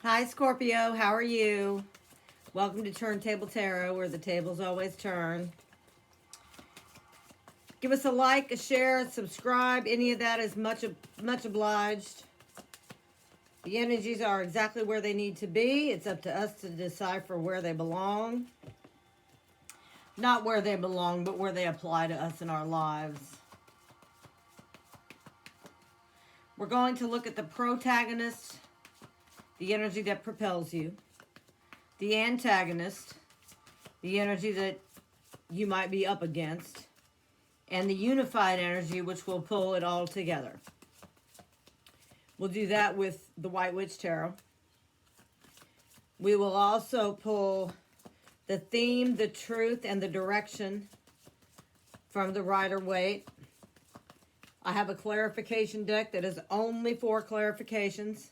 Hi, Scorpio. How are you? Welcome to Turntable Tarot, where the tables always turn. Give us a like, a share, subscribe. Any of that is much obliged. The energies are exactly where they need to be. It's up to us to decipher where they belong. Not where they belong, but where they apply to us in our lives. We're going to look at the protagonist, the energy that propels you, the antagonist, the energy that you might be up against, and the unified energy, which will pull it all together. We'll do that with the White Witch Tarot. We will also pull the theme, the truth, and the direction from the Rider-Waite. I have a clarification deck that is only for clarifications.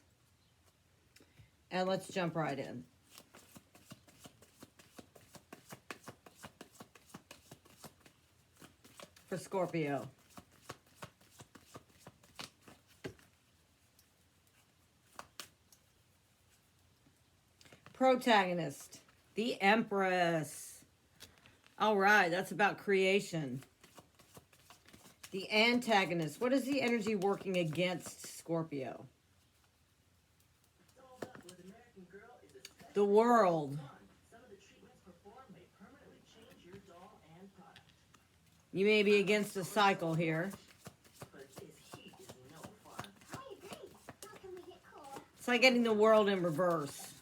And let's jump right in. For Scorpio. Protagonist, the Empress. All right, that's about creation. The antagonist, what is the energy working against Scorpio? The world. You may be against a cycle here. It's like getting the world in reverse.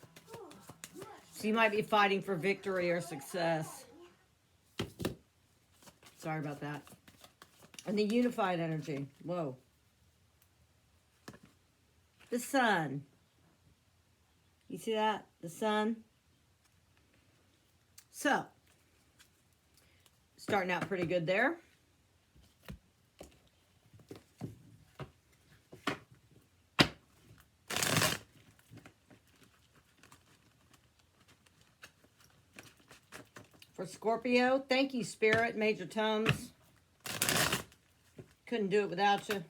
So you might be fighting for victory or success. Sorry about that. And the unified energy. Whoa. The sun. You see that? The sun. So, starting out pretty good there. For Scorpio, thank you, Spirit, Major Tomes. Couldn't do it without you.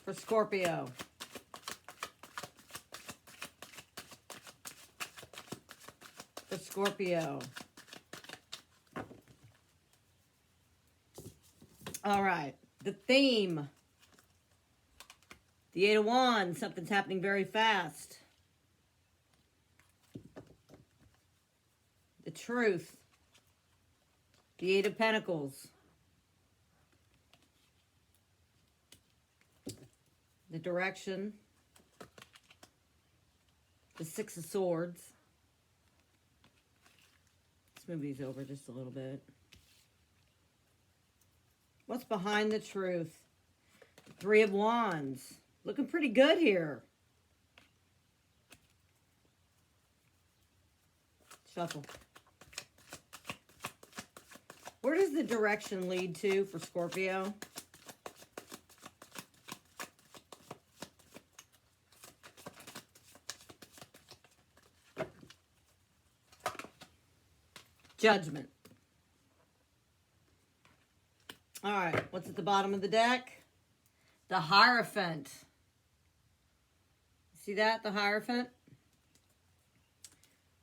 For Scorpio. For Scorpio. All right. The theme. The Eight of Wands. Something's happening very fast. The truth. The Eight of Pentacles. The direction. The Six of Swords. Let's move these over just a little bit. What's behind the truth? The Three of Wands. Looking pretty good here. Shuffle. Where does the direction lead to for Scorpio? Judgment. All right, what's at the bottom of the deck? The Hierophant. See that, the Hierophant?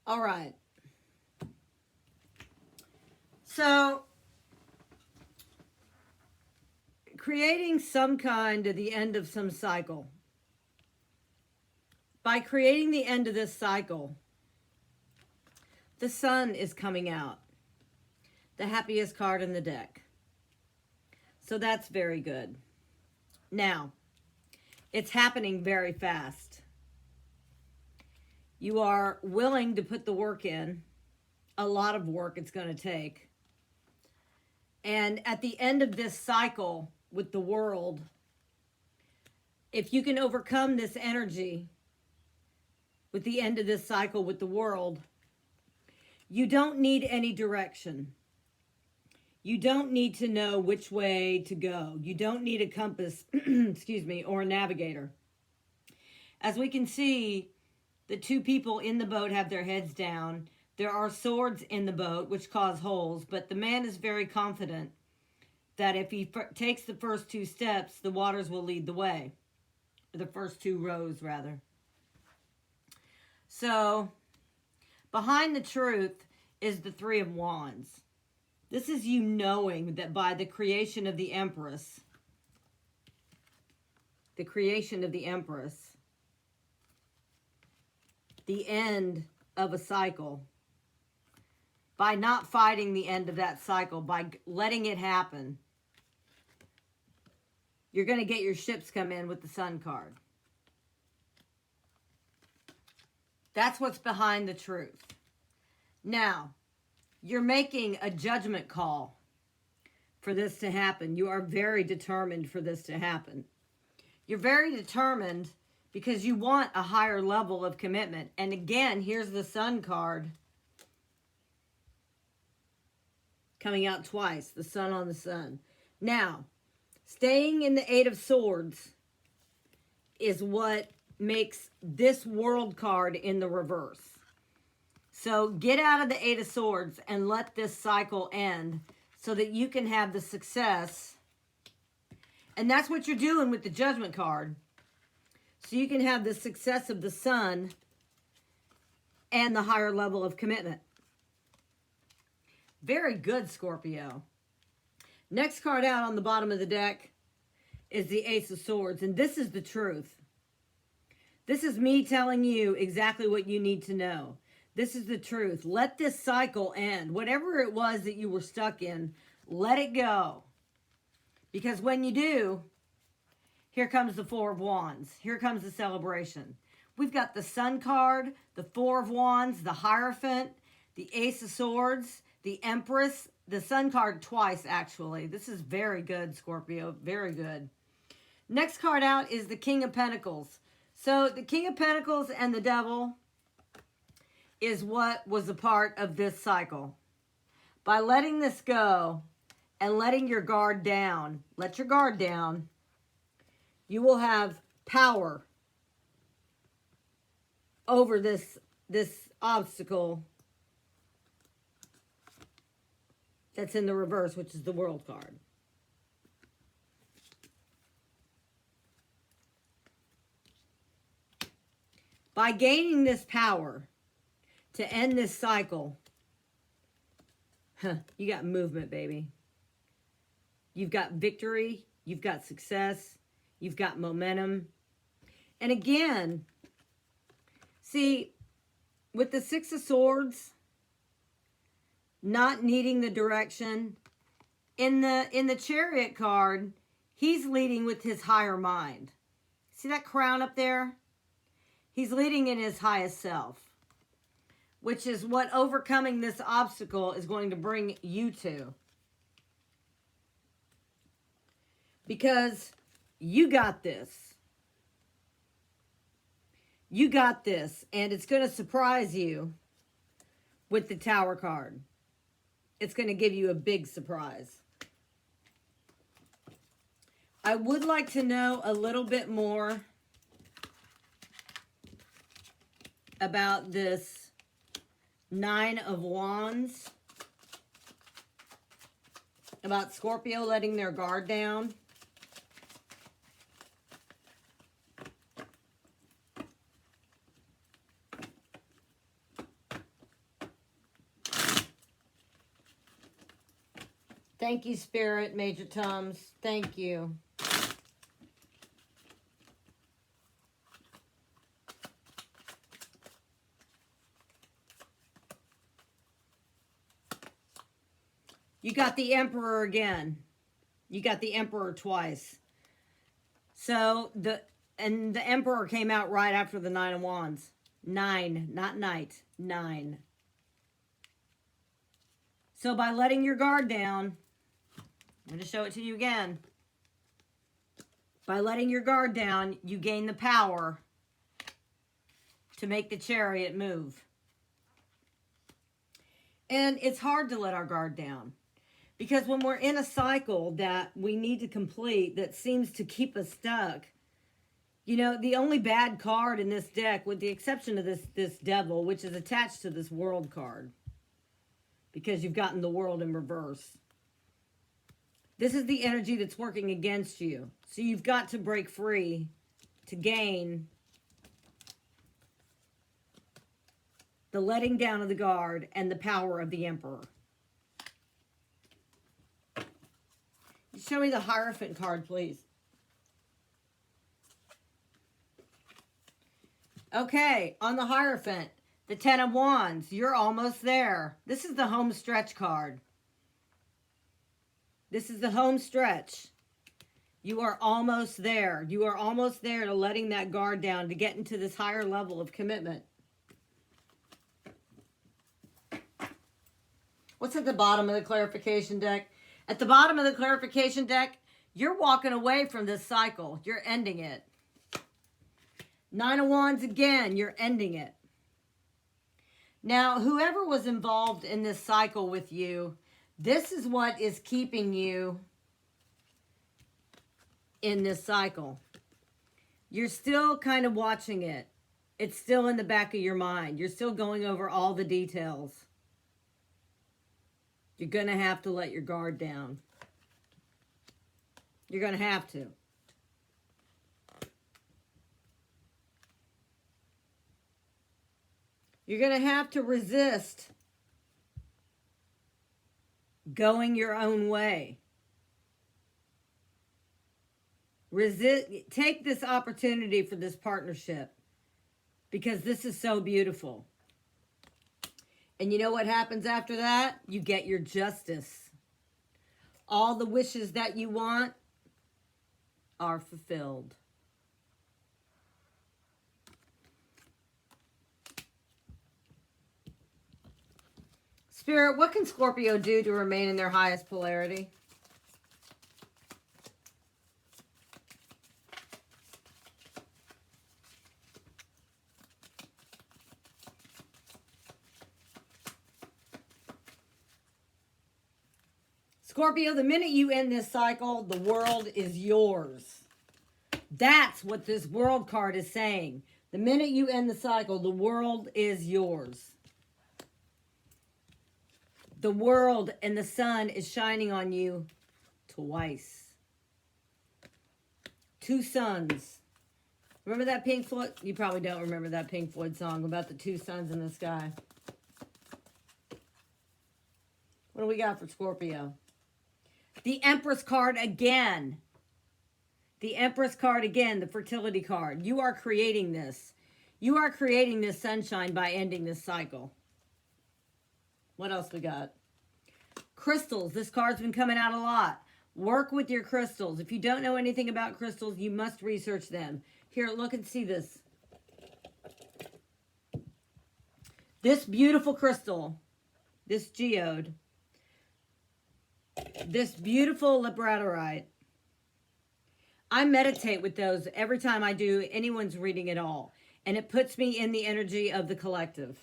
All right. So, creating some kind of the end of some cycle. By creating the end of this cycle, the Sun is coming out. The happiest card in the deck. So that's very good. Now, it's happening very fast. You are willing to put the work in. A lot of work it's going to take. And at the end of this cycle with the world, if you can overcome this energy with the end of this cycle with the world, you don't need any direction. You don't need to know which way to go. You don't need a compass, excuse me, or a navigator. As we can see, the two people in the boat have their heads down. There are swords in the boat, which cause holes, but the man is very confident that if he takes the first two steps, the waters will lead the way. the first two rows rather. So behind the truth is the Three of Wands. This is you knowing that by the creation of the Empress, the end of a cycle, by not fighting the end of that cycle, by letting it happen, you're going to get your ships come in with the Sun card. That's what's behind the truth. Now, you're making a judgment call for this to happen. You are very determined for this to happen. You're very determined because you want a higher level of commitment. And again, here's the Sun card coming out twice, the Sun on the Sun. Now, staying in the Eight of Swords is what makes this World card in the reverse. So get out of the Eight of Swords and let this cycle end so that you can have the success. And that's what you're doing with the Judgment card. So you can have the success of the Sun and the higher level of commitment. Very good, Scorpio. Next card out on the bottom of the deck is the Ace of Swords. And this is the truth. This is me telling you exactly what you need to know. This is the truth. Let this cycle end. Whatever it was that you were stuck in, let it go. Because when you do, here comes the Four of Wands. Here comes the celebration. We've got the Sun card, the Four of Wands, the Hierophant, the Ace of Swords, the Empress, the Sun card twice, actually. This is very good, Scorpio. Very good. Next card out is the King of Pentacles. So the King of Pentacles and the Devil is what was a part of this cycle. By letting this go and letting your guard down, let your guard down, you will have power over this obstacle that's in the reverse, which is the World card. By gaining this power to end this cycle, you got movement, baby. You've got victory. You've got success. You've got momentum. And again, see, with the Six of Swords, not needing the direction, in the Chariot card, he's leading with his higher mind. See that crown up there? He's leading in his highest self, which is what overcoming this obstacle is going to bring you to. Because you got this. You got this, and it's going to surprise you with the Tower card. It's going to give you a big surprise. I would like to know a little bit more about this Nine of Wands, about Scorpio letting their guard down. Thank you, Spirit, Major Tums. Thank you. You got the Emperor again. You got the Emperor twice. So the Emperor came out right after the Nine of Wands. 9, not Knight. 9. So by letting your guard down, I'm going to show it to you again. By letting your guard down, you gain the power to make the Chariot move. And it's hard to let our guard down. Because when we're in a cycle that we need to complete that seems to keep us stuck, you know, the only bad card in this deck, with the exception of this Devil, which is attached to this World card, because you've gotten the World in reverse. This is the energy that's working against you. So you've got to break free to gain the letting down of the guard and the power of the Emperor. Show me the Hierophant card, please. Okay, on the Hierophant, the Ten of Wands, you're almost there. This is the home stretch card. This is the home stretch. You are almost there. You are almost there to letting that guard down, to get into this higher level of commitment. What's at the bottom of the clarification deck? At the bottom of the clarification deck, you're walking away from this cycle. You're ending it. Nine of Wands again, you're ending it. Now, whoever was involved in this cycle with you, this is what is keeping you in this cycle. You're still kind of watching it. It's still in the back of your mind. You're still going over all the details. You're going to have to let your guard down. You're going to have to. You're going to have to resist going your own way. Resist. Take this opportunity for this partnership, because this is so beautiful. And you know what happens after that? You get your justice. All the wishes that you want are fulfilled. Spirit, what can Scorpio do to remain in their highest polarity? Scorpio, the minute you end this cycle, the world is yours. That's what this world card is saying. The minute you end the cycle, the world is yours. The world and the sun is shining on you twice. Two suns. Remember that Pink Floyd? You probably don't remember that Pink Floyd song about the two suns in the sky. What do we got for Scorpio? The Empress card again. The Empress card again, the fertility card. You are creating this. You are creating this sunshine by ending this cycle. What else we got? Crystals. This card's been coming out a lot. Work with your crystals. If you don't know anything about crystals, you must research them. Here, look and see this. This beautiful crystal, this geode, this beautiful labradorite. I meditate with those every time I do anyone's reading at all. And it puts me in the energy of the collective.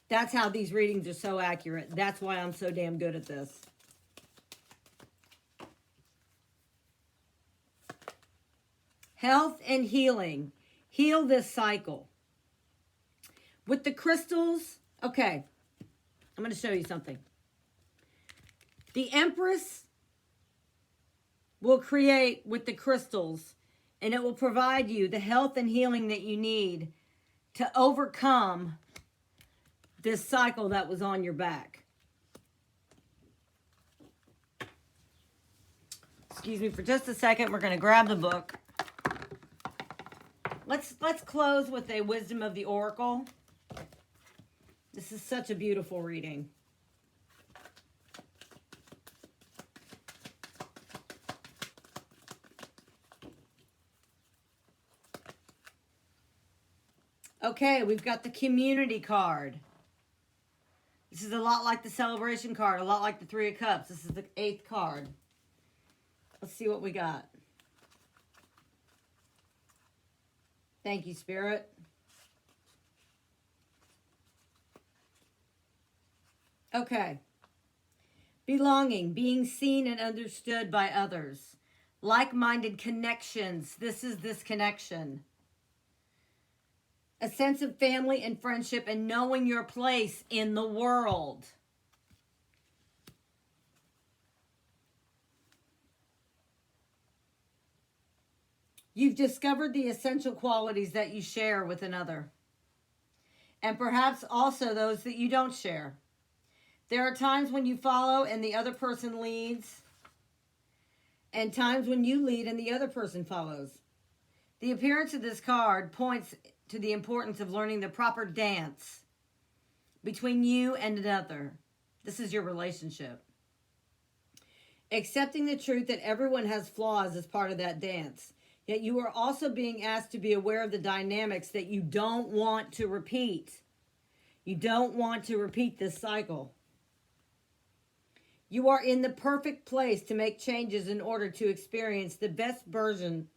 That's how these readings are so accurate. That's why I'm so damn good at this. Health and healing. Heal this cycle. With the crystals, okay, I'm going to show you something. The Empress will create with the crystals, and it will provide you the health and healing that you need to overcome this cycle that was on your back. Excuse me for just a second. We're going to grab the book. Let's close with a Wisdom of the Oracle. This is such a beautiful reading. Okay, we've got the Community card. This is a lot like the Celebration card, a lot like the Three of Cups. This is the 8th card. Let's see what we got. Thank you, Spirit. Okay. Belonging, being seen and understood by others. Like-minded connections. This is this connection. A sense of family and friendship and knowing your place in the world. You've discovered the essential qualities that you share with another, and perhaps also those that you don't share. There are times when you follow and the other person leads, and times when you lead and the other person follows. The appearance of this card points to the importance of learning the proper dance between you and another. This is your relationship. Accepting the truth that everyone has flaws is part of that dance. Yet you are also being asked to be aware of the dynamics that you don't want to repeat. You don't want to repeat this cycle. You are in the perfect place to make changes in order to experience the best version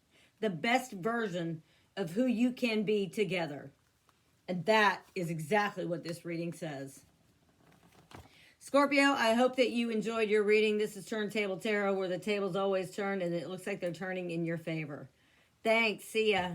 of who you can be together. And that is exactly what this reading says. Scorpio, I hope that you enjoyed your reading. This is Turntable Tarot, where the tables always turn and it looks like they're turning in your favor. Thanks. See ya.